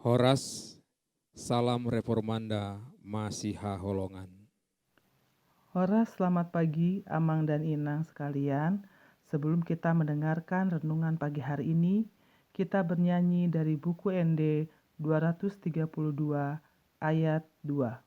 Horas, salam reformanda, Masiha Holongan. Horas, selamat pagi Amang dan Inang sekalian. Sebelum kita mendengarkan renungan pagi hari ini, kita bernyanyi dari buku ND 232 ayat 2.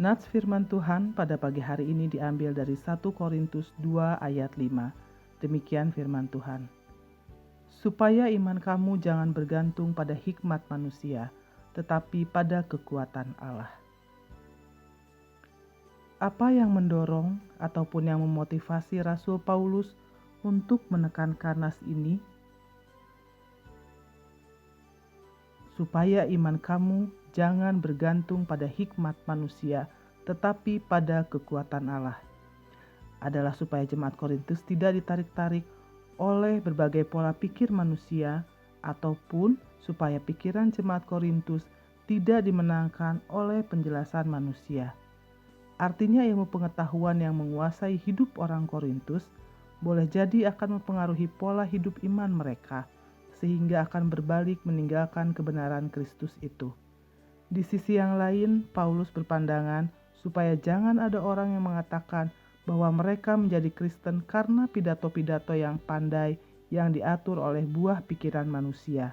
Nats firman Tuhan pada pagi hari ini diambil dari 1 Korintus 2 ayat 5. Demikian firman Tuhan. Supaya iman kamu jangan bergantung pada hikmat manusia, tetapi pada kekuatan Allah. Apa yang mendorong ataupun yang memotivasi Rasul Paulus untuk menekankan nas ini? Supaya iman kamu jangan bergantung pada hikmat manusia, tetapi pada kekuatan Allah. Adalah supaya jemaat Korintus tidak ditarik-tarik oleh berbagai pola pikir manusia, ataupun supaya pikiran jemaat Korintus tidak dimenangkan oleh penjelasan manusia. Artinya ilmu pengetahuan yang menguasai hidup orang Korintus boleh jadi akan mempengaruhi pola hidup iman mereka, sehingga akan berbalik meninggalkan kebenaran Kristus itu. Di sisi yang lain, Paulus berpandangan supaya jangan ada orang yang mengatakan bahwa mereka menjadi Kristen karena pidato-pidato yang pandai yang diatur oleh buah pikiran manusia.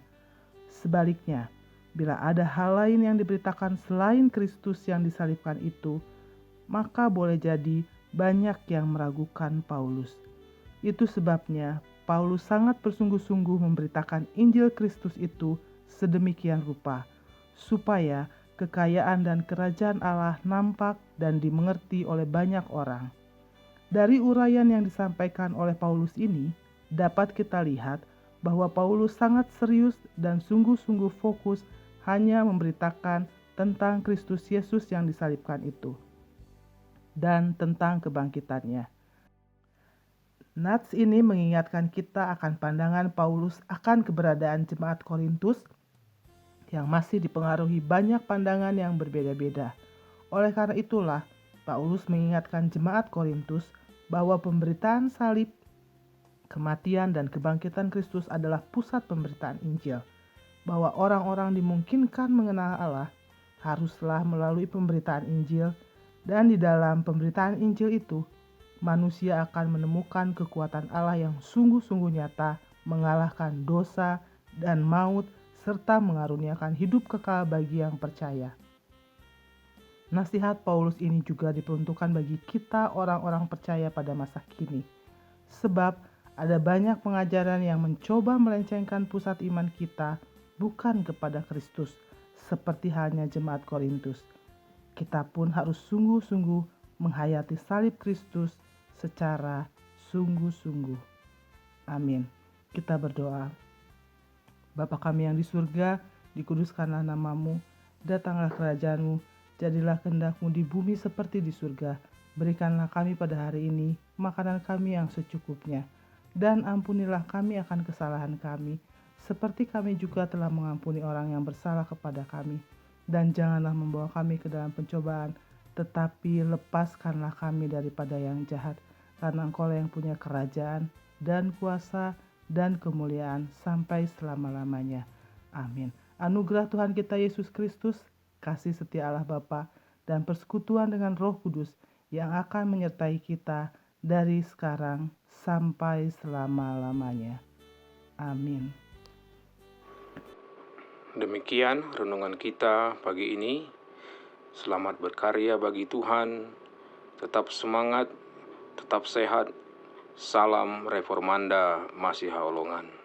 Sebaliknya, bila ada hal lain yang diberitakan selain Kristus yang disalibkan itu, maka boleh jadi banyak yang meragukan Paulus. Itu sebabnya Paulus sangat bersungguh-sungguh memberitakan Injil Kristus itu sedemikian rupa, supaya kekayaan dan kerajaan Allah nampak dan dimengerti oleh banyak orang. Dari uraian yang disampaikan oleh Paulus ini, dapat kita lihat bahwa Paulus sangat serius dan sungguh-sungguh fokus hanya memberitakan tentang Kristus Yesus yang disalibkan itu dan tentang kebangkitannya. Nats ini mengingatkan kita akan pandangan Paulus akan keberadaan jemaat Korintus yang masih dipengaruhi banyak pandangan yang berbeda-beda. Oleh karena itulah, Paulus mengingatkan jemaat Korintus bahwa pemberitaan salib, kematian, dan kebangkitan Kristus adalah pusat pemberitaan Injil. Bahwa orang-orang dimungkinkan mengenal Allah haruslah melalui pemberitaan Injil, dan di dalam pemberitaan Injil itu, manusia akan menemukan kekuatan Allah yang sungguh-sungguh nyata mengalahkan dosa dan maut serta mengaruniakan hidup kekal bagi yang percaya. Nasihat Paulus ini juga diperuntukkan bagi kita orang-orang percaya pada masa kini. Sebab ada banyak pengajaran yang mencoba melencengkan pusat iman kita bukan kepada Kristus, seperti halnya jemaat Korintus. Kita pun harus sungguh-sungguh menghayati salib Kristus secara sungguh-sungguh. Amin. Kita berdoa. Bapa kami yang di surga, dikuduskanlah namamu, datanglah kerajaan-Mu, jadilah kehendak-Mu di bumi seperti di surga. Berikanlah kami pada hari ini makanan kami yang secukupnya, dan ampunilah kami akan kesalahan kami, seperti kami juga telah mengampuni orang yang bersalah kepada kami. Dan janganlah membawa kami ke dalam pencobaan, tetapi lepaskanlah kami daripada yang jahat, karena Engkau yang punya kerajaan dan kuasa dan kemuliaan sampai selama-lamanya. Amin. Anugerah Tuhan kita Yesus Kristus, kasih setia Allah Bapa, dan persekutuan dengan Roh Kudus yang akan menyertai kita dari sekarang sampai selama-lamanya. Amin. Demikian renungan kita pagi ini. Selamat berkarya bagi Tuhan. Tetap semangat, tetap sehat. Salam Reformanda Masiha Holongan.